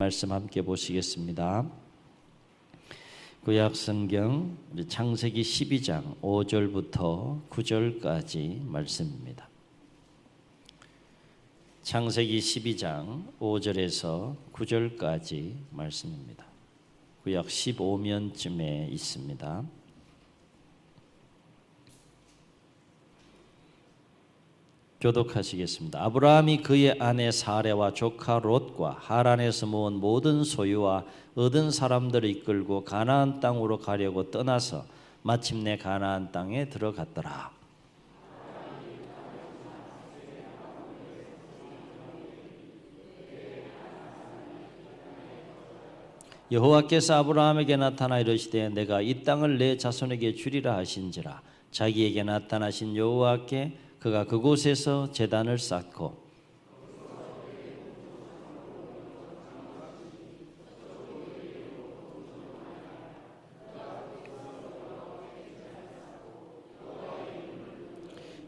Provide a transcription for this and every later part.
말씀 함께 보시겠습니다. 구약 성경 창세기 12장 5절부터 9절까지 말씀입니다. 창세기 12장 5절에서 9절까지 말씀입니다. 구약 15면쯤에 있습니다. 교독하시겠습니다. 아브라함이 그의 아내 사레와 조카 롯과 하란에서 모은 모든 소유와 얻은 사람들을 이끌고 가나안 땅으로 가려고 떠나서 마침내 가나안 땅에 들어갔더라. 여호와께서 아브라함에게 나타나 이르시되 내가 이 땅을 내 자손에게 주리라 하신지라. 자기에게 나타나신 여호와께 그가 그곳에서 제단을 쌓고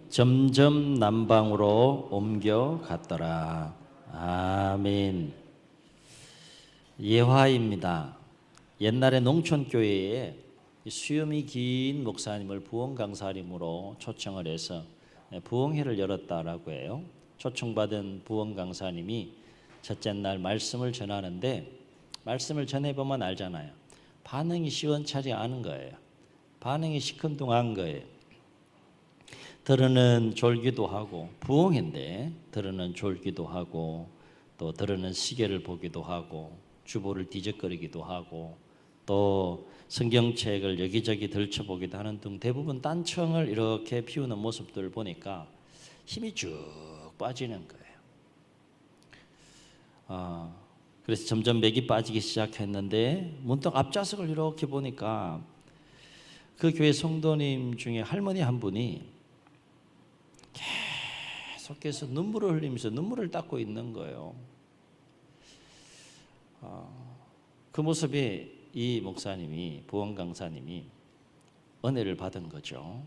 점점 남방으로 옮겨갔더라. 아멘. 예화입니다. 옛날에 농촌교회에 수염이 긴 목사님을 부흥 강사님으로 초청을 해서 부흥회를 열었다라고 해요. 초청받은 부흥 강사님이 첫째 날 말씀을 전하는데 말씀을 전해보면 알잖아요. 반응이 시원찮지 않은 거예요. 반응이 시큰둥한 거예요. 들으는 졸기도 하고, 부흥회인데 들으는 졸기도 하고, 또 들으는 시계를 보기도 하고, 주보를 뒤적거리기도 하고, 또 성경책을 여기저기 들춰보기도 하는 등 대부분 딴청을 이렇게 피우는 모습들을 보니까 힘이 쭉 빠지는 거예요. 그래서 점점 맥이 빠지기 시작했는데 문득 앞좌석을 이렇게 보니까 그 교회 성도님 중에 할머니 한 분이 계속해서 눈물을 흘리면서 눈물을 닦고 있는 거예요. 그 모습이 이 목사님이 부흥 강사님이 은혜를 받은 거죠.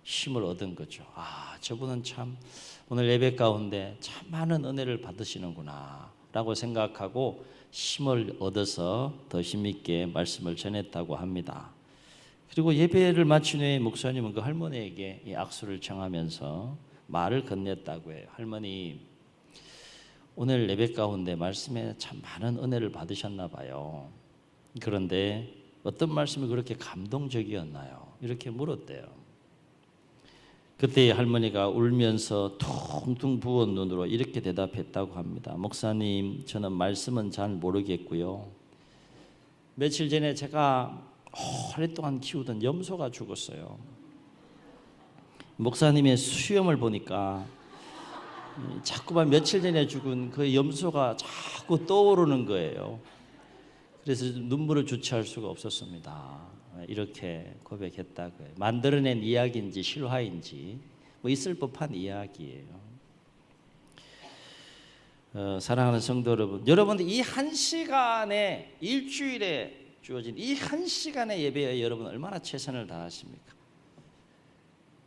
힘을 얻은 거죠. 저분은 참 오늘 예배 가운데 참 많은 은혜를 받으시는구나 라고 생각하고 힘을 얻어서 더 힘있게 말씀을 전했다고 합니다. 그리고 예배를 마친 후에 목사님은 그 할머니에게 이 악수를 청하면서 말을 건넸다고 해요. 할머니, 오늘 예배 가운데 말씀에 참 많은 은혜를 받으셨나 봐요. 그런데 어떤 말씀이 그렇게 감동적이었나요? 이렇게 물었대요. 그때 할머니가 울면서 퉁퉁 부은 눈으로 이렇게 대답했다고 합니다. 목사님, 저는 말씀은 잘 모르겠고요. 며칠 전에 제가 오랫동안 키우던 염소가 죽었어요. 목사님의 수염을 보니까 자꾸만 며칠 전에 죽은 그 염소가 자꾸 떠오르는 거예요. 그래서 눈물을 주체할 수가 없었습니다. 이렇게 고백했다고요. 만들어낸 이야기인지 실화인지 있을 법한 이야기예요. 사랑하는 성도 여러분, 여러분들 이 한 시간에 일주일에 주어진 이 한 시간의 예배에 여러분 얼마나 최선을 다하십니까?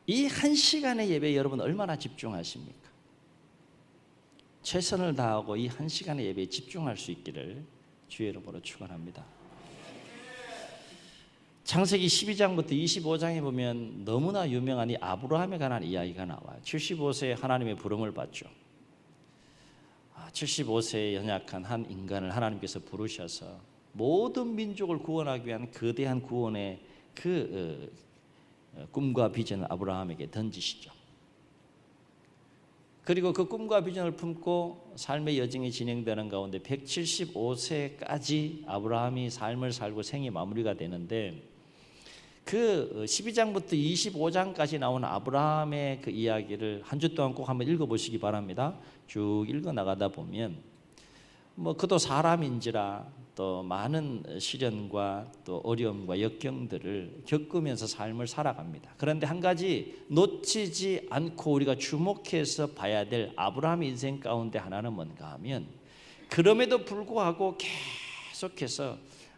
이 한 시간의 예배에 여러분 얼마나 집중하십니까? 최선을 다하고 이 한 시간의 예배에 집중할 수 있기를 주의 이름으로 축원합니다. 창세기 12장부터 25장에 보면 너무나 유명한 이 아브라함에 관한 이야기가 나와요. 75세에 하나님의 부름을 받죠. 75세에 연약한 한 인간을 하나님께서 부르셔서 모든 민족을 구원하기 위한 거대한 구원의 그 꿈과 비전을 아브라함에게 던지시죠. 그리고 그 꿈과 비전을 품고 삶의 여정이 진행되는 가운데 175세까지 아브라함이 삶을 살고 생이 마무리가 되는데 그 12장부터 25장까지 나오는 아브라함의 그 이야기를 한 주 동안 꼭 한번 읽어보시기 바랍니다. 쭉 읽어 나가다 보면 그도 사람인지라 또 많은 시련과 또 어려움과 역경들을 겪으면서 삶을 살아갑니다. 그런데 한 가지 놓치지 않고 우리가 주목해서 봐야 될 아브라함 인생 가운데 하나는 뭔가 하면 그럼에도 불구하고 계속해서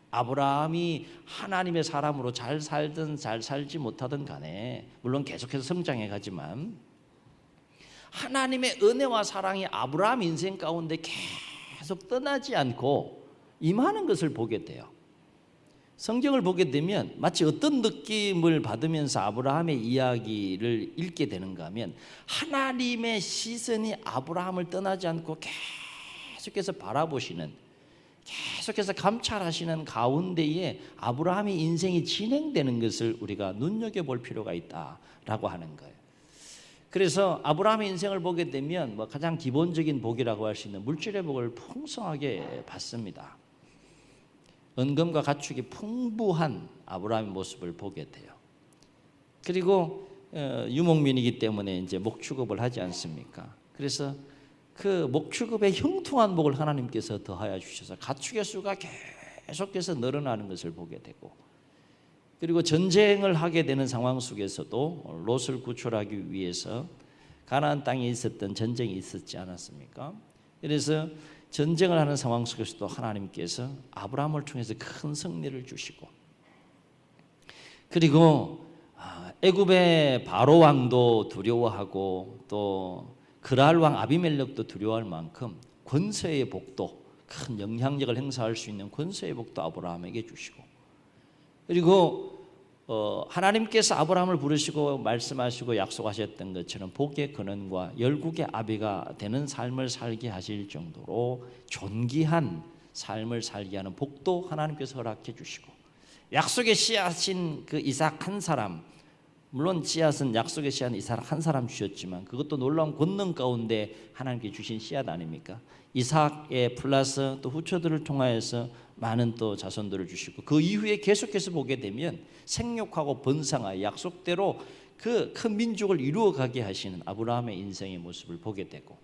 아브라함이 하나님의 사람으로 잘 살든 잘 살지 못하든 간에 물론 계속해서 성장해 가지만 하나님의 은혜와 사랑이 아브라함 인생 가운데 계속 떠나지 않고 임하는 것을 보게 돼요. 성경을 보게 되면 마치 어떤 느낌을 받으면서 아브라함의 이야기를 읽게 되는가 하면 하나님의 시선이 아브라함을 떠나지 않고 계속해서 바라보시는, 계속해서 감찰하시는 가운데에 아브라함의 인생이 진행되는 것을 우리가 눈여겨볼 필요가 있다라고 하는 거예요. 그래서 아브라함의 인생을 보게 되면 가장 기본적인 복이라고 할 수 있는 물질의 복을 풍성하게 받습니다. 은금과 가축이 풍부한 아브라함의 모습을 보게 돼요. 그리고 유목민이기 때문에 이제 목축업을 하지 않습니까? 그래서 그 목축업의 형통한 복을 하나님께서 더하여 주셔서 가축의 수가 계속해서 늘어나는 것을 보게 되고, 그리고 전쟁을 하게 되는 상황 속에서도 롯을 구출하기 위해서 가나안 땅에 있었던 전쟁이 있었지 않았습니까? 그래서 전쟁을 하는 상황 속에서도 하나님께서 아브라함을 통해서 큰 승리를 주시고, 그리고 애굽의 바로 왕도 두려워하고 또 그랄 왕 아비멜렉도 두려워할 만큼 권세의 복도, 큰 영향력을 행사할 수 있는 권세의 복도 아브라함에게 주시고, 그리고 하나님께서 아브라함을 부르시고 말씀하시고 약속하셨던 것처럼 복의 근원과 열국의 아비가 되는 삶을 살게 하실 정도로 존귀한 삶을 살게 하는 복도 하나님께서 허락해 주시고, 약속의 씨앗인 그 이삭 한 사람, 물론 씨앗은 약속의 씨앗은 이삭 한 사람 주셨지만 그것도 놀라운 권능 가운데 하나님께 주신 씨앗 아닙니까? 이삭의 플러스 또 후처들을 통하여서 많은 또 자손들을 주시고, 그 이후에 계속해서 보게 되면 생육하고 번성하여 약속대로 그 큰 민족을 이루어가게 하시는 아브라함의 인생의 모습을 보게 되고,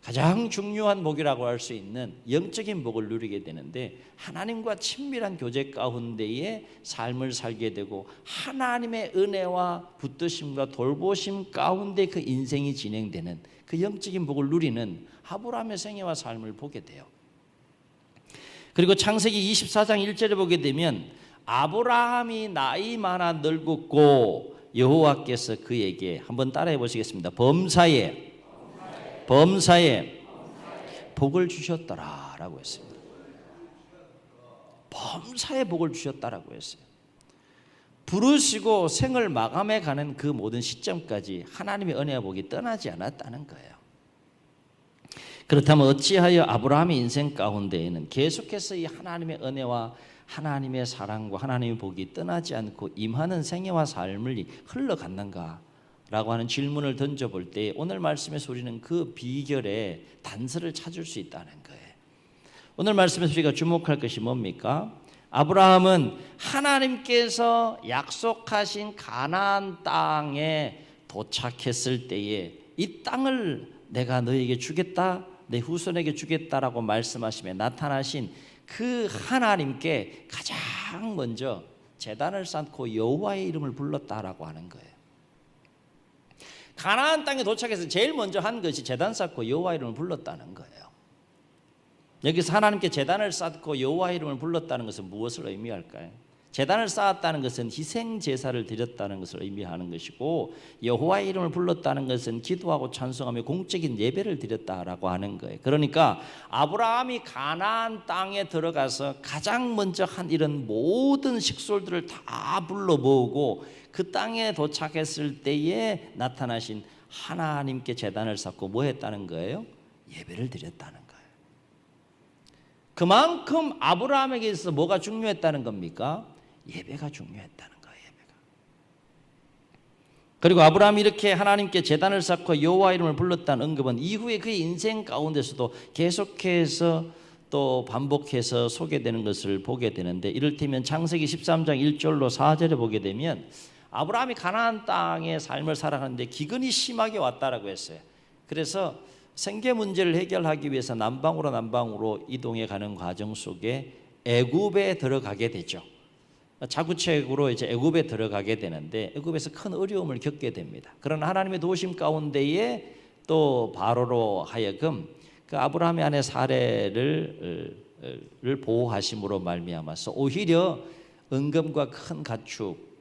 가장 중요한 복이라고 할 수 있는 영적인 복을 누리게 되는데 하나님과 친밀한 교제 가운데에 삶을 살게 되고 하나님의 은혜와 붙드심과 돌보심 가운데 그 인생이 진행되는 그 영적인 복을 누리는 아브라함의 생애와 삶을 보게 돼요. 그리고 창세기 24장 1절에 보게 되면 아브라함이 나이 많아 늙었고 여호와께서 그에게, 한번 따라해 보시겠습니다. 범사에 복을 주셨더라라고 했습니다. 범사에 복을 주셨다라고 했어요. 부르시고 생을 마감해 가는 그 모든 시점까지 하나님의 은혜와 복이 떠나지 않았다는 거예요. 그렇다면 어찌하여 아브라함의 인생 가운데에는 계속해서 이 하나님의 은혜와 하나님의 사랑과 하나님의 복이 떠나지 않고 임하는 생애와 삶을 흘러갔는가? 라고 하는 질문을 던져볼 때 오늘 말씀에서 우리는 그 비결의 단서를 찾을 수 있다는 거예요. 오늘 말씀에서 우리가 주목할 것이 뭡니까? 아브라함은 하나님께서 약속하신 가나안 땅에 도착했을 때에 이 땅을 내가 너에게 주겠다, 내 후손에게 주겠다라고 말씀하시며 나타나신 그 하나님께 가장 먼저 제단을 쌓고 여호와의 이름을 불렀다라고 하는 거예요. 가나안 땅에 도착해서 제일 먼저 한 것이 제단 쌓고 여호와 이름을 불렀다는 거예요. 여기서 하나님께 제단을 쌓고 여호와 이름을 불렀다는 것은 무엇을 의미할까요? 제단을 쌓았다는 것은 희생 제사를 드렸다는 것을 의미하는 것이고, 여호와 이름을 불렀다는 것은 기도하고 찬송하며 공적인 예배를 드렸다라고 하는 거예요. 그러니까 아브라함이 가나안 땅에 들어가서 가장 먼저 한 일은 모든 식솔들을 다 불러 모으고 그 땅에 도착했을 때에 나타나신 하나님께 제단을 쌓고 뭐 했다는 거예요? 예배를 드렸다는 거예요. 그만큼 아브라함에게 있어서 뭐가 중요했다는 겁니까? 예배가 중요했다는 거예요. 예배가. 그리고 아브라함이 이렇게 하나님께 제단을 쌓고 여호와 이름을 불렀다는 언급은 이후에 그의 인생 가운데서도 계속해서 또 반복해서 소개되는 것을 보게 되는데, 이를테면 창세기 13장 1절로 4절에 보게 되면 아브라함이 가나안 땅의 삶을 살아가는데 기근이 심하게 왔다라고 했어요. 그래서 생계 문제를 해결하기 위해서 남방으로 이동해 가는 과정 속에 애굽에 들어가게 되죠. 자구책으로 이제 애굽에 들어가게 되는데 애굽에서 큰 어려움을 겪게 됩니다. 그러나 하나님의 도우심 가운데에 또 바로로 하여금 그 아브라함의 아내 사례를 보호하심으로 말미암아서 오히려 은금과 큰 가축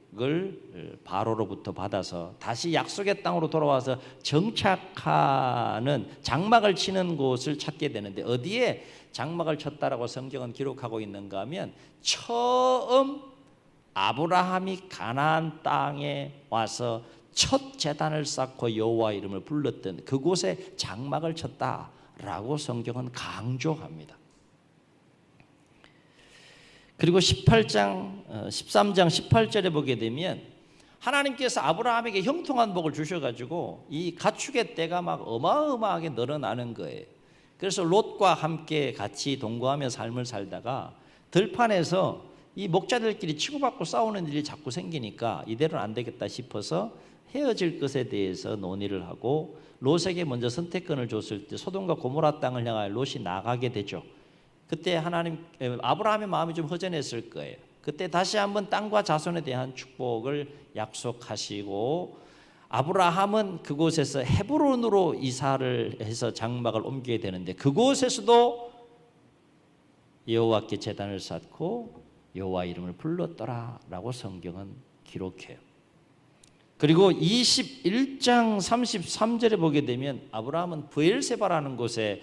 바로로부터 받아서 다시 약속의 땅으로 돌아와서 정착하는 장막을 치는 곳을 찾게 되는데, 어디에 장막을 쳤다라고 성경은 기록하고 있는가 하면, 처음 아브라함이 가나안 땅에 와서 첫 제단을 쌓고 여호와 이름을 불렀던 그곳에 장막을 쳤다라고 성경은 강조합니다. 그리고 13장 18절에 보게 되면, 하나님께서 아브라함에게 형통한 복을 주셔가지고 이 가축의 떼가 막 어마어마하게 늘어나는 거예요. 그래서 롯과 함께 같이 동거하며 삶을 살다가 들판에서 이 목자들끼리 치고받고 싸우는 일이 자꾸 생기니까 이대로는 안 되겠다 싶어서 헤어질 것에 대해서 논의를 하고, 롯에게 먼저 선택권을 줬을 때 소돔과 고모라 땅을 향하여 롯이 나가게 되죠. 그때 아브라함의 마음이 좀 허전했을 거예요. 그때 다시 한번 땅과 자손에 대한 축복을 약속하시고, 아브라함은 그곳에서 헤브론으로 이사를 해서 장막을 옮기게 되는데, 그곳에서도 여호와께 제단을 쌓고 여호와 이름을 불렀더라라고 성경은 기록해요. 그리고 21장 33절에 보게 되면, 아브라함은 브엘세바라는 곳에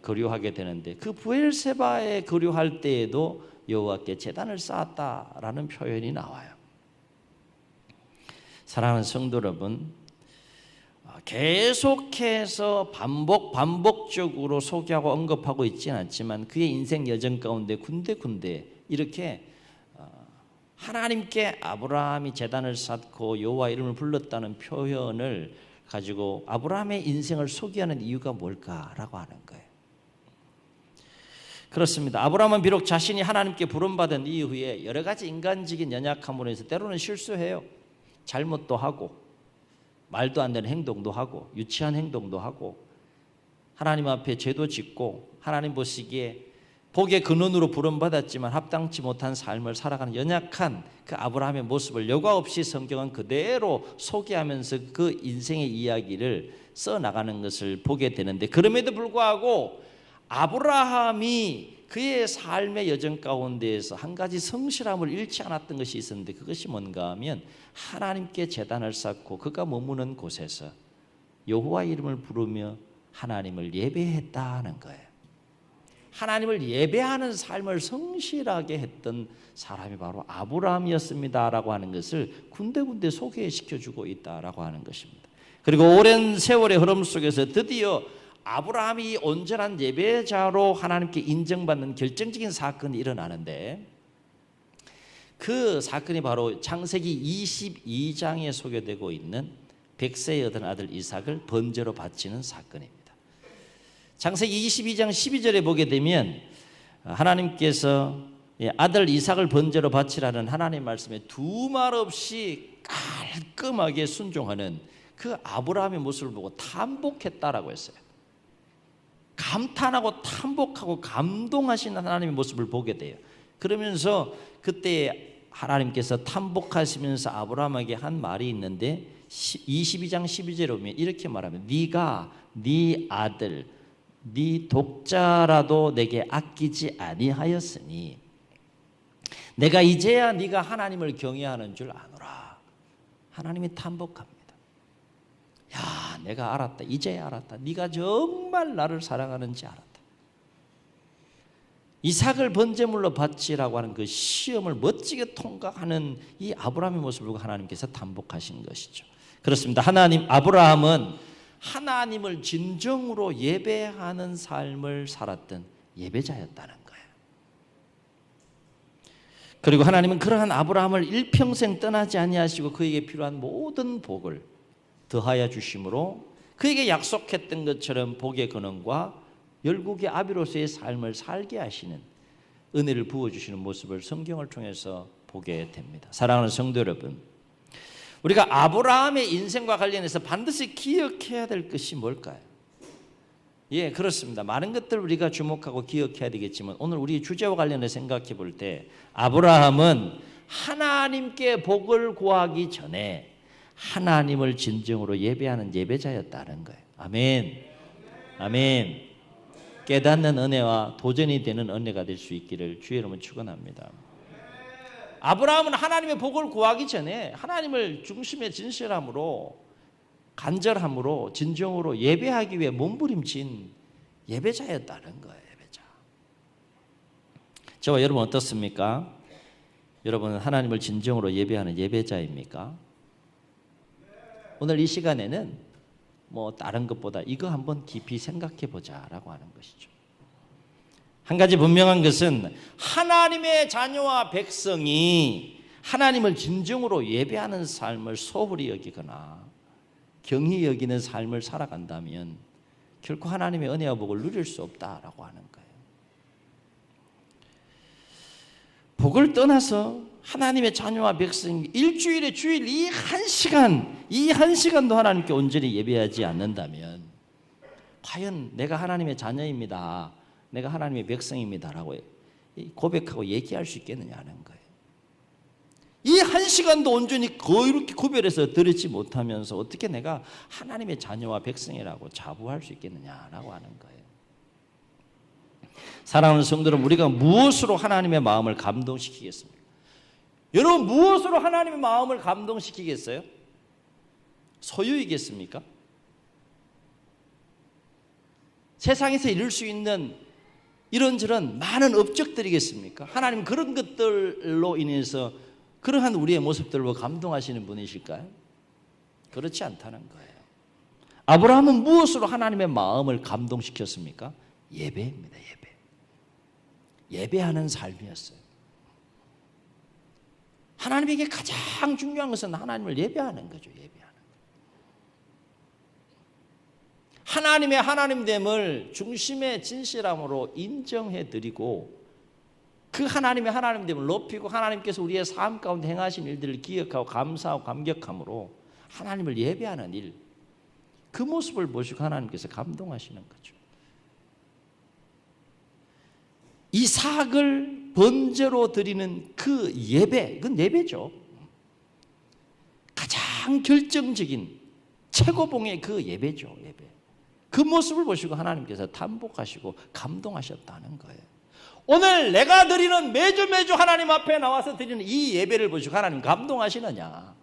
거류하게 되는데, 그 브엘세바에 거류할 때에도 여호와께 제단을 쌓았다라는 표현이 나와요. 사랑하는 성도 여러분, 계속해서 반복적으로 소개하고 언급하고 있지는 않지만, 그의 인생 여정 가운데 군데군데 이렇게 하나님께 아브라함이 제단을 쌓고 여호와 이름을 불렀다는 표현을 가지고 아브라함의 인생을 소개하는 이유가 뭘까라고 하는 거예요. 그렇습니다. 아브라함은 비록 자신이 하나님께 부름받은 이후에 여러 가지 인간적인 연약함으로 해서 때로는 실수해요. 잘못도 하고, 말도 안 되는 행동도 하고, 유치한 행동도 하고, 하나님 앞에 죄도 짓고, 하나님 보시기에 복의 근원으로 부름받았지만 합당치 못한 삶을 살아가는 연약한 그 아브라함의 모습을 여과 없이 성경은 그대로 소개하면서 그 인생의 이야기를 써나가는 것을 보게 되는데, 그럼에도 불구하고 아브라함이 그의 삶의 여정 가운데에서 한 가지 성실함을 잃지 않았던 것이 있었는데, 그것이 뭔가 하면 하나님께 제단을 쌓고 그가 머무는 곳에서 여호와 이름을 부르며 하나님을 예배했다는 거예요. 하나님을 예배하는 삶을 성실하게 했던 사람이 바로 아브라함이었습니다라고 하는 것을 군데군데 소개시켜주고 있다라고 하는 것입니다. 그리고 오랜 세월의 흐름 속에서 드디어 아브라함이 온전한 예배자로 하나님께 인정받는 결정적인 사건이 일어나는데, 그 사건이 바로 창세기 22장에 소개되고 있는 백세에 얻은 아들 이삭을 번제로 바치는 사건입니다. 창세기 22장 12절에 보게 되면 하나님께서 아들 이삭을 번제로 바치라는 하나님의 말씀에 두말 없이 깔끔하게 순종하는 그 아브라함의 모습을 보고 탐복했다라고 했어요. 감탄하고 탐복하고 감동하시는 하나님의 모습을 보게 돼요. 그러면서 그때 하나님께서 탐복하시면서 아브라함에게 한 말이 있는데, 22장 12절에 보면 이렇게 말하면, 네가 네 아들 네 독자라도 내게 아끼지 아니하였으니 내가 이제야 네가 하나님을 경외하는 줄 아노라. 하나님이 탐복합니다. 야, 내가 알았다. 이제야 알았다. 네가 정말 나를 사랑하는지 알았다. 이삭을 번제물로 바치라고 하는 그 시험을 멋지게 통과하는 이 아브라함의 모습을 보고 하나님께서 탐복하신 것이죠. 그렇습니다. 아브라함은 하나님을 진정으로 예배하는 삶을 살았던 예배자였다는 거예요. 그리고 하나님은 그러한 아브라함을 일평생 떠나지 아니하시고 그에게 필요한 모든 복을 더하여 주심으로 그에게 약속했던 것처럼 복의 근원과 열국의 아비로서의 삶을 살게 하시는 은혜를 부어주시는 모습을 성경을 통해서 보게 됩니다. 사랑하는 성도 여러분, 우리가 아브라함의 인생과 관련해서 반드시 기억해야 될 것이 뭘까요? 예, 그렇습니다. 많은 것들 우리가 주목하고 기억해야 되겠지만, 오늘 우리 주제와 관련해 생각해 볼 때 아브라함은 하나님께 복을 구하기 전에 하나님을 진정으로 예배하는 예배자였다는 거예요. 아멘. 아멘. 깨닫는 은혜와 도전이 되는 은혜가 될 수 있기를 주의 이름으로 축원합니다. 아브라함은 하나님의 복을 구하기 전에 하나님을 중심의 진실함으로 간절함으로 진정으로 예배하기 위해 몸부림친 예배자였다는 거예요. 예배자. 저와 여러분 어떻습니까? 여러분은 하나님을 진정으로 예배하는 예배자입니까? 오늘 이 시간에는 뭐 다른 것보다 이거 한번 깊이 생각해 보자라고 하는 것이죠. 한 가지 분명한 것은 하나님의 자녀와 백성이 하나님을 진정으로 예배하는 삶을 소홀히 여기거나 경히 여기는 삶을 살아간다면 결코 하나님의 은혜와 복을 누릴 수 없다라고 하는 거예요. 복을 떠나서 하나님의 자녀와 백성이 일주일에 주일 이 한 시간도 하나님께 온전히 예배하지 않는다면 과연 내가 하나님의 자녀입니다, 내가 하나님의 백성입니다라고 고백하고 얘기할 수 있겠느냐는 거예요. 이 한 시간도 온전히 이렇게 구별해서 드리지 못하면서 어떻게 내가 하나님의 자녀와 백성이라고 자부할 수 있겠느냐라고 하는 거예요. 사랑하는 성도들, 우리가 무엇으로 하나님의 마음을 감동시키겠습니까? 여러분, 무엇으로 하나님의 마음을 감동시키겠어요? 소유이겠습니까? 세상에서 이룰 수 있는 이런저런 많은 업적들이겠습니까? 하나님 그런 것들로 인해서 그러한 우리의 모습들로 감동하시는 분이실까요? 그렇지 않다는 거예요. 아브라함은 무엇으로 하나님의 마음을 감동시켰습니까? 예배입니다. 예배하는 삶이었어요. 하나님에게 가장 중요한 것은 하나님을 예배하는 거죠. 하나님의 하나님됨을 중심의 진실함으로 인정해드리고 그 하나님의 하나님됨을 높이고 하나님께서 우리의 삶 가운데 행하신 일들을 기억하고 감사하고 감격함으로 하나님을 예배하는 일, 그 모습을 보시고 하나님께서 감동하시는 거죠. 이삭을 번제로 드리는 그 예배, 그건 예배죠. 가장 결정적인 최고봉의 그 예배죠. 예배. 그 모습을 보시고 하나님께서 탐복하시고 감동하셨다는 거예요. 오늘 내가 드리는 매주 하나님 앞에 나와서 드리는 이 예배를 보시고 하나님 감동하시느냐?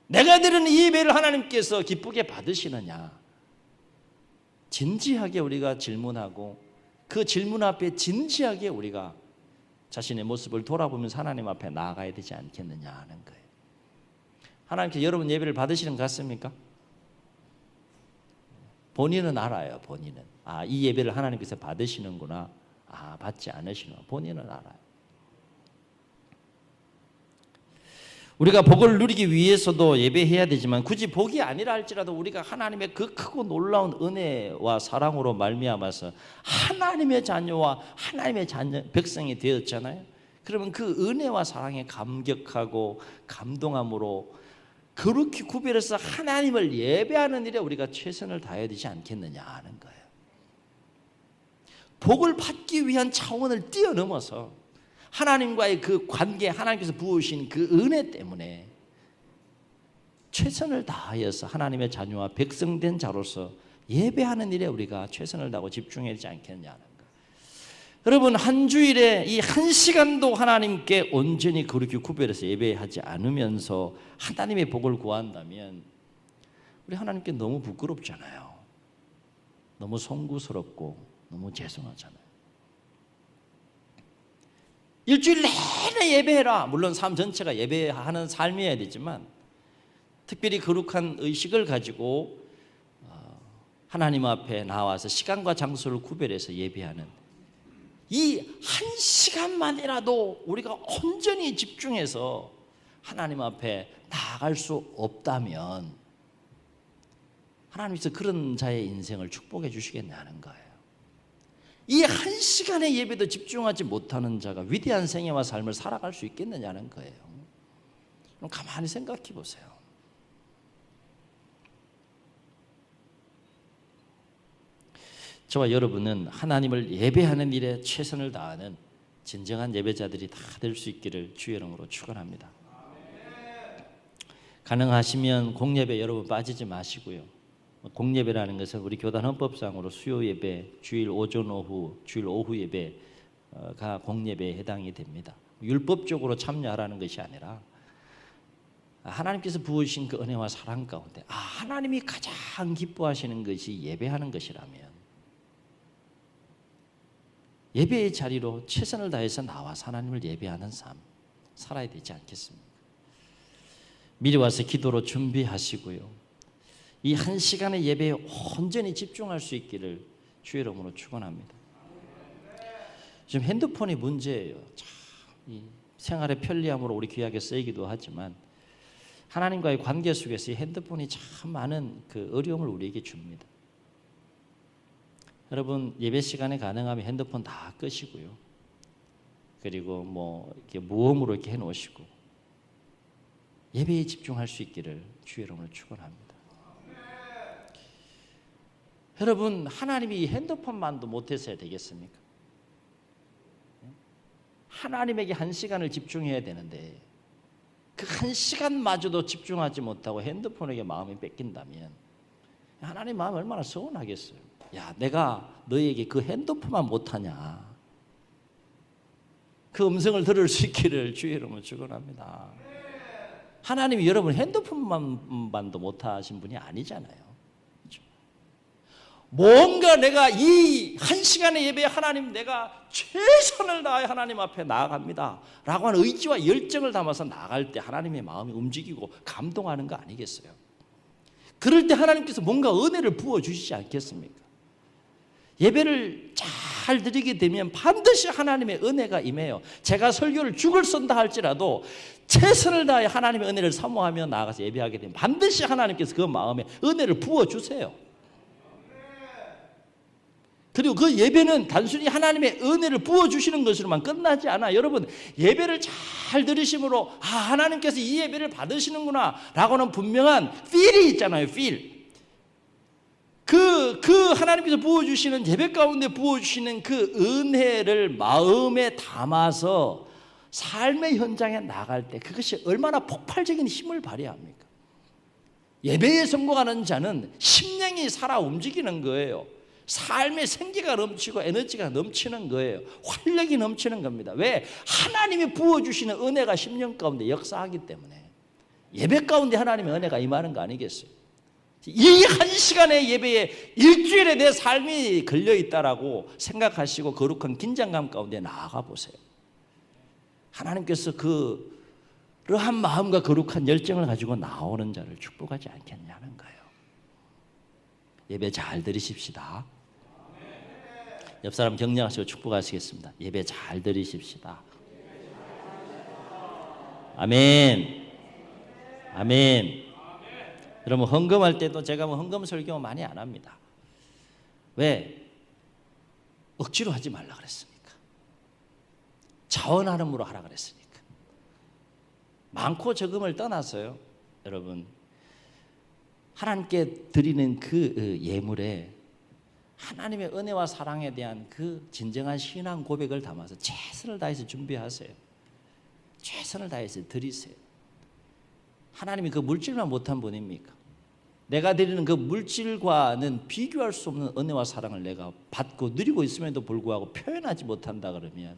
내가 드리는 이 예배를 하나님께서 기쁘게 받으시느냐? 진지하게 우리가 질문하고 그 질문 앞에 진지하게 우리가 자신의 모습을 돌아보면서 하나님 앞에 나아가야 되지 않겠느냐 하는 거예요. 하나님께서 여러분 예배를 받으시는 것 같습니까? 본인은 알아요. 본인은. 이 예배를 하나님께서 받으시는구나. 받지 않으시는구나. 본인은 알아요. 우리가 복을 누리기 위해서도 예배해야 되지만 굳이 복이 아니라 할지라도 우리가 하나님의 그 크고 놀라운 은혜와 사랑으로 말미암아서 하나님의 자녀와 하나님의 백성이 되었잖아요. 그러면 그 은혜와 사랑에 감격하고 감동함으로 그렇게 구별해서 하나님을 예배하는 일에 우리가 최선을 다해야 되지 않겠느냐 하는 거예요. 복을 받기 위한 차원을 뛰어넘어서 하나님과의 그 관계, 하나님께서 부으신 그 은혜 때문에 최선을 다하여서 하나님의 자녀와 백성된 자로서 예배하는 일에 우리가 최선을 다하고 집중해야 되지 않겠느냐 하는 거예요. 여러분, 한 주일에 이 한 시간도 하나님께 온전히 그렇게 구별해서 예배하지 않으면서 하나님의 복을 구한다면 우리 하나님께 너무 부끄럽잖아요. 너무 송구스럽고 너무 죄송하잖아요. 일주일 내내 예배해라. 물론 삶 전체가 예배하는 삶이어야 되지만 특별히 거룩한 의식을 가지고 하나님 앞에 나와서 시간과 장소를 구별해서 예배하는 이 한 시간만이라도 우리가 온전히 집중해서 하나님 앞에 나아갈 수 없다면 하나님께서 그런 자의 인생을 축복해 주시겠냐는 거예요. 이 한 시간의 예배도 집중하지 못하는 자가 위대한 생애와 삶을 살아갈 수 있겠느냐는 거예요. 그럼 가만히 생각해 보세요. 저와 여러분은 하나님을 예배하는 일에 최선을 다하는 진정한 예배자들이 다 될 수 있기를 주의 이름으로 축원합니다. 가능하시면 공예배 여러분 빠지지 마시고요. 공예배라는 것은 우리 교단 헌법상으로 수요 예배, 주일 오전 오후, 주일 오후 예배가 공예배에 해당이 됩니다. 율법적으로 참여하라는 것이 아니라 하나님께서 부어주신 그 은혜와 사랑 가운데 하나님이 가장 기뻐하시는 것이 예배하는 것이라면 예배의 자리로 최선을 다해서 나와서 하나님을 예배하는 삶 살아야 되지 않겠습니까? 미리 와서 기도로 준비하시고요. 이 한 시간의 예배에 온전히 집중할 수 있기를 주의 이름으로 축원합니다. 지금 핸드폰이 문제예요. 참, 이 생활의 편리함으로 우리 귀하게 쓰이기도 하지만 하나님과의 관계 속에서 이 핸드폰이 참 많은 그 어려움을 우리에게 줍니다. 여러분 예배 시간에 가능하면 핸드폰 다 끄시고요. 그리고 뭐 이렇게 무음으로 이렇게 해놓으시고 예배에 집중할 수 있기를 주의 이름으로 축원합니다. 여러분 하나님이 핸드폰만도 못해서야 되겠습니까? 하나님에게 한 시간을 집중해야 되는데 그 한 시간마저도 집중하지 못하고 핸드폰에게 마음이 뺏긴다면 하나님 마음이 얼마나 서운하겠어요. 야, 내가 너희에게 그 핸드폰만 못하냐? 그 음성을 들을 수 있기를 주의 이름으로 축원합니다. 하나님이 여러분 핸드폰만도 못하신 분이 아니잖아요. 그렇죠? 뭔가 내가 이 한 시간의 예배에 하나님 내가 최선을 다해 하나님 앞에 나아갑니다 라고 하는 의지와 열정을 담아서 나아갈 때 하나님의 마음이 움직이고 감동하는 거 아니겠어요? 그럴 때 하나님께서 뭔가 은혜를 부어주시지 않겠습니까? 예배를 잘 드리게 되면 반드시 하나님의 은혜가 임해요. 제가 설교를 죽을 쏜다 할지라도 최선을 다해 하나님의 은혜를 사모하며 나아가서 예배하게 되면 반드시 하나님께서 그 마음에 은혜를 부어주세요. 그리고 그 예배는 단순히 하나님의 은혜를 부어주시는 것으로만 끝나지 않아. 여러분 예배를 잘 들으심으로 하나님께서 이 예배를 받으시는구나 라고는 분명한 feel이 있잖아요. feel. 그 하나님께서 부어주시는 예배 가운데 부어주시는 그 은혜를 마음에 담아서 삶의 현장에 나갈 때 그것이 얼마나 폭발적인 힘을 발휘합니까? 예배에 성공하는 자는 심령이 살아 움직이는 거예요. 삶의 생기가 넘치고 에너지가 넘치는 거예요. 활력이 넘치는 겁니다. 왜? 하나님이 부어주시는 은혜가 심령 가운데 역사하기 때문에 예배 가운데 하나님의 은혜가 임하는 거 아니겠어요? 이 한 시간의 예배에 일주일에 내 삶이 걸려있다라고 생각하시고 거룩한 긴장감 가운데 나아가 보세요. 하나님께서 그러한 마음과 거룩한 열정을 가지고 나오는 자를 축복하지 않겠냐는 거예요. 예배 잘 들으십시다. 옆 사람 격려하시고 축복하시겠습니다. 예배 잘 들으십시다. 아멘. 아멘. 여러분 헌금할 때도 제가 헌금 설교 많이 안 합니다. 왜? 억지로 하지 말라 그랬습니까? 자원하름으로 하라 그랬으니까. 많고 적음을 떠나서요. 여러분 하나님께 드리는 그 예물에 하나님의 은혜와 사랑에 대한 그 진정한 신앙 고백을 담아서 최선을 다해서 준비하세요. 최선을 다해서 드리세요. 하나님이 그 물질만 못한 분입니까? 내가 드리는 그 물질과는 비교할 수 없는 은혜와 사랑을 내가 받고 누리고 있음에도 불구하고 표현하지 못한다 그러면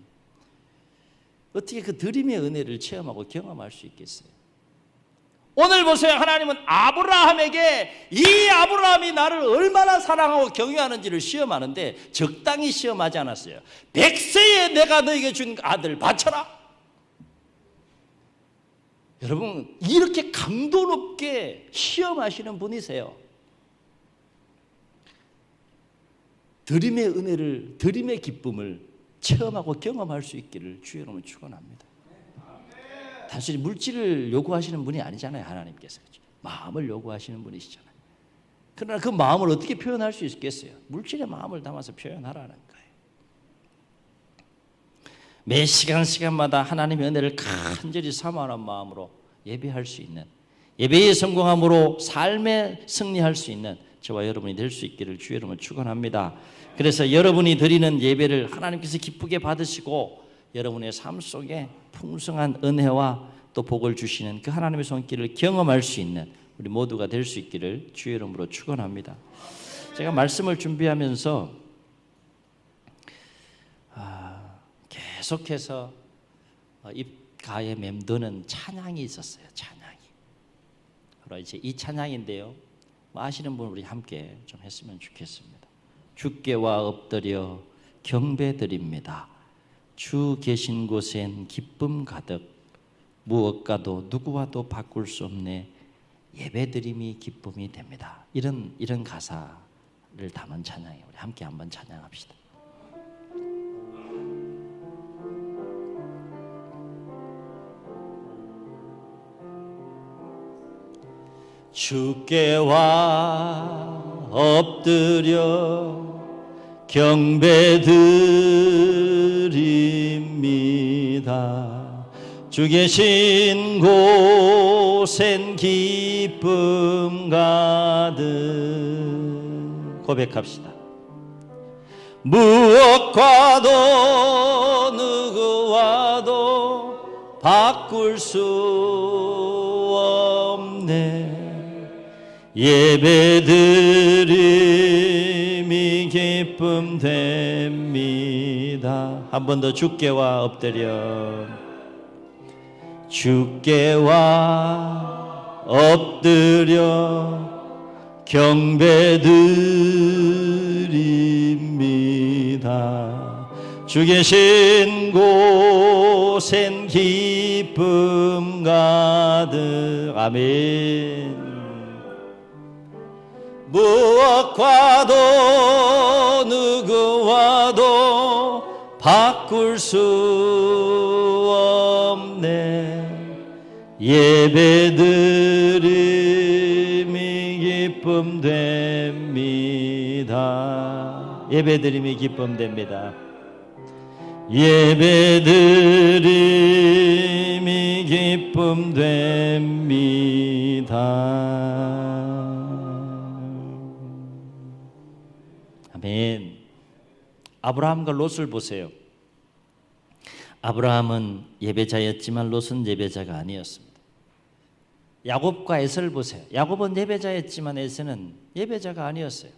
어떻게 그 드림의 은혜를 체험하고 경험할 수 있겠어요? 오늘 보세요. 하나님은 아브라함에게 이 아브라함이 나를 얼마나 사랑하고 경외하는지를 시험하는데 적당히 시험하지 않았어요. 100세에 내가 너에게 준 아들 바쳐라. 여러분 이렇게 강도 높게 시험하시는 분이세요. 드림의 은혜를 드림의 기쁨을 체험하고 경험할 수 있기를 주의 이름으로 축원합니다. 단순히 물질을 요구하시는 분이 아니잖아요. 하나님께서 마음을 요구하시는 분이시잖아요. 그러나 그 마음을 어떻게 표현할 수 있겠어요? 물질의 마음을 담아서 표현하라는 거예요. 매 시간마다 하나님의 은혜를 간절히 사모하는 마음으로 예배할 수 있는, 예배에 성공함으로 삶에 승리할 수 있는 저와 여러분이 될 수 있기를 주의 이름으로 축원합니다. 그래서 여러분이 드리는 예배를 하나님께서 기쁘게 받으시고 여러분의 삶 속에 풍성한 은혜와 또 복을 주시는 그 하나님의 손길을 경험할 수 있는 우리 모두가 될 수 있기를 주의 이름으로 축원합니다. 제가 말씀을 준비하면서 계속해서 입가에 맴도는 찬양이 있었어요. 찬양이. 바로 이제 이 찬양인데요. 아시는 분 우리 함께 좀 했으면 좋겠습니다. 주께와 엎드려 경배드립니다. 주 계신 곳엔 기쁨 가득, 무엇과도 누구와도 바꿀 수 없네. 예배드림이 기쁨이 됩니다. 이런 가사를 담은 찬양이에요. 우리 함께 한번 찬양합시다. 주께와 엎드려 경배드립니다. 주 계신 곳엔 기쁨 가득. 고백합시다. 무엇과도 누구와도 바꿀 수 없네. 예배드림이 기쁨 됩니다. 한 번 더 주께와 엎드려 주께와 엎드려 경배드립니다. 주 계신 곳엔 기쁨 가득. 아멘. 무엇과도 누구와도 바꿀 수 없네. 예배드림이 기쁨 됩니다. 예배드림이 기쁨 됩니다. 예배드림이 기쁨 됩니다. 아멘. 아브라함과 롯을 보세요. 아브라함은 예배자였지만 롯은 예배자가 아니었습니다. 야곱과 에서를 보세요. 야곱은 예배자였지만 에서는 예배자가 아니었어요.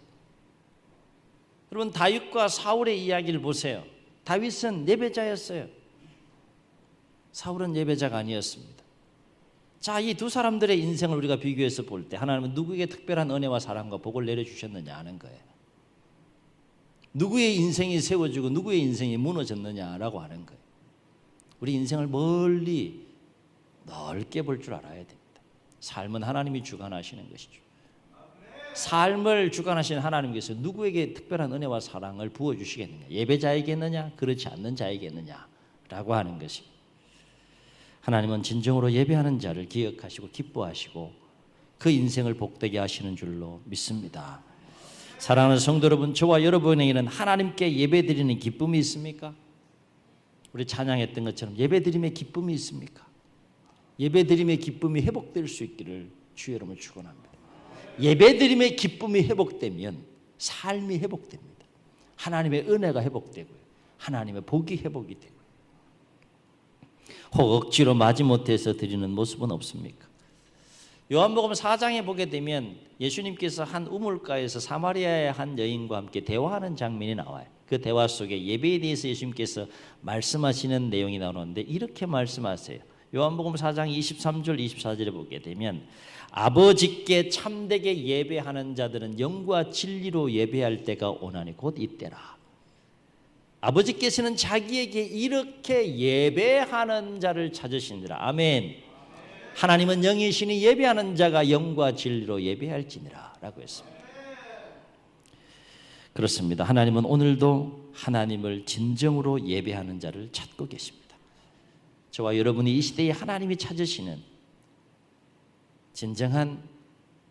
여러분 다윗과 사울의 이야기를 보세요. 다윗은 예배자였어요. 사울은 예배자가 아니었습니다. 자, 이 두 사람들의 인생을 우리가 비교해서 볼 때 하나님은 누구에게 특별한 은혜와 사랑과 복을 내려주셨느냐 하는 거예요. 누구의 인생이 세워지고 누구의 인생이 무너졌느냐라고 하는 거예요. 우리 인생을 멀리 넓게 볼 줄 알아야 됩니다. 삶은 하나님이 주관하시는 것이죠. 삶을 주관하시는 하나님께서 누구에게 특별한 은혜와 사랑을 부어주시겠느냐, 예배자에게느냐 그렇지 않는 자에게느냐라고 하는 것이, 하나님은 진정으로 예배하는 자를 기억하시고 기뻐하시고 그 인생을 복되게 하시는 줄로 믿습니다. 사랑하는 성도 여러분, 저와 여러분에게는 하나님께 예배드리는 기쁨이 있습니까? 우리 찬양했던 것처럼 예배드림의 기쁨이 있습니까? 예배드림의 기쁨이 회복될 수 있기를 주의 이름으로 축원합니다. 예배드림의 기쁨이 회복되면 삶이 회복됩니다. 하나님의 은혜가 회복되고요, 하나님의 복이 회복이 되고요. 혹 억지로 마지못해서 드리는 모습은 없습니까? 요한복음 4장에 보게 되면 예수님께서 한 우물가에서 사마리아의 한 여인과 함께 대화하는 장면이 나와요. 그 대화 속에 예배에 대해서 예수님께서 말씀하시는 내용이 나오는데 이렇게 말씀하세요. 요한복음 4장 23절 24절에 보게 되면 아버지께 참되게 예배하는 자들은 영과 진리로 예배할 때가 오나니 곧 이때라. 아버지께서는 자기에게 이렇게 예배하는 자를 찾으시니라. 아멘. 하나님은 영이시니 예배하는 자가 영과 진리로 예배할지니라 라고 했습니다. 그렇습니다. 하나님은 오늘도 하나님을 진정으로 예배하는 자를 찾고 계십니다. 저와 여러분이 이 시대에 하나님이 찾으시는 진정한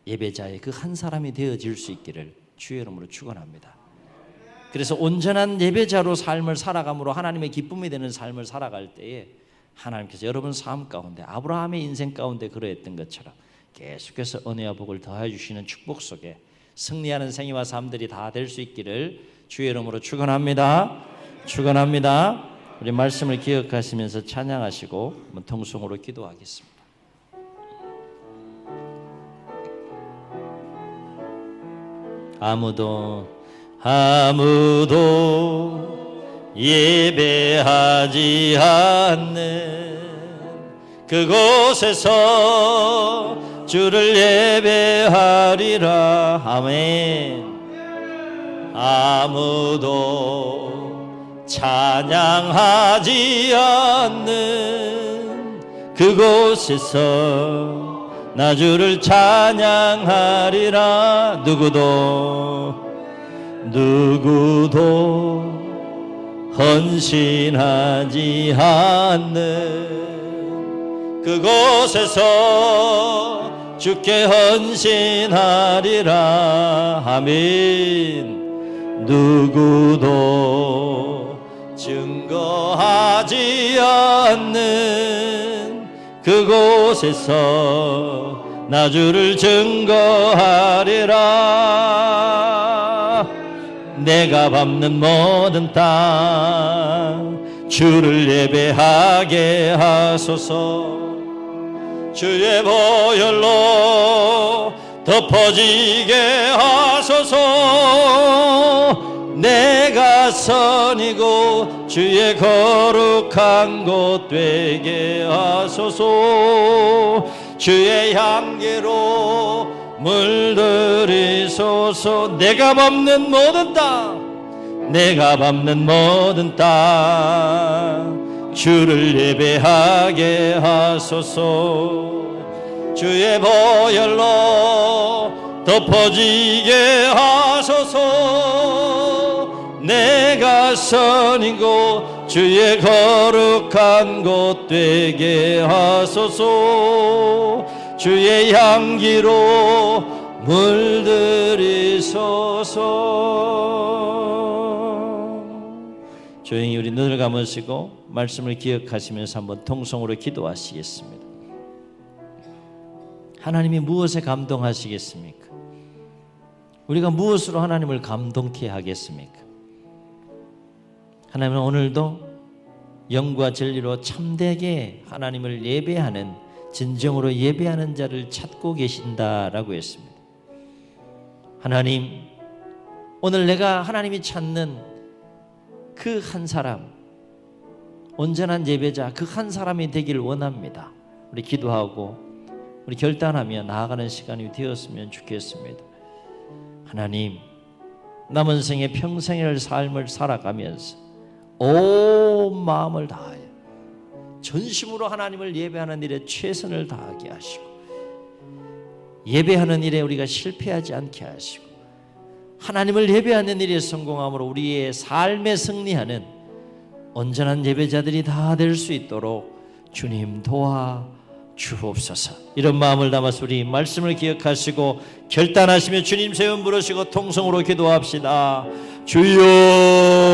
예배자의 그 한 사람이 되어질 수 있기를 주의 이름으로 축원합니다. 그래서 온전한 예배자로 삶을 살아감으로 하나님의 기쁨이 되는 삶을 살아갈 때에 하나님께서 여러분 삶 가운데 아브라함의 인생 가운데 그러했던 것처럼 계속해서 은혜와 복을 더해 주시는 축복 속에 승리하는 생애와 삶들이 다 될 수 있기를 주의 이름으로 축원합니다. 축원합니다. 우리 말씀을 기억하시면서 찬양하시고 통성으로 기도하겠습니다. 아무도 예배하지 않는 그곳에서 주를 예배하리라. 아멘. 아무도 찬양하지 않는 그곳에서 나 주를 찬양하리라. 누구도 헌신하지 않는 그곳에서 주께 헌신하리라. 아멘. 누구도 증거하지 않는 그곳에서 나 주를 증거하리라. 내가 밟는 모든 땅 주를 예배하게 하소서. 주의 보혈로 덮어지게 하소서. 내가 선이고 주의 거룩한 곳 되게 하소서. 주의 향기로 물들이소서. 내가 밟는 모든 땅 주를 예배하게 하소서. 주의 보혈로 덮어지게 하소서. 내가 선이고 주의 거룩한 곳 되게 하소서. 주의 향기로 물들이소서. 조용히 우리 눈을 감으시고 말씀을 기억하시면서 한번 통성으로 기도하시겠습니다. 하나님이 무엇에 감동하시겠습니까? 우리가 무엇으로 하나님을 감동케 하겠습니까? 하나님은 오늘도 영과 진리로 참되게 하나님을 예배하는, 진정으로 예배하는 자를 찾고 계신다라고 했습니다. 하나님, 오늘 내가 하나님이 찾는 그 한 사람, 온전한 예배자 그 한 사람이 되기를 원합니다. 우리 기도하고 우리 결단하며 나아가는 시간이 되었으면 좋겠습니다. 하나님, 남은 생에 평생의 삶을 살아가면서 온 마음을 다하여 전심으로 하나님을 예배하는 일에 최선을 다하게 하시고, 예배하는 일에 우리가 실패하지 않게 하시고, 하나님을 예배하는 일에 성공함으로 우리의 삶에 승리하는 온전한 예배자들이 다 될 수 있도록 주님 도와 주옵소서. 이런 마음을 담아서 우리 말씀을 기억하시고 결단하시며 주님 세운 부르시고 통성으로 기도합시다. 주여.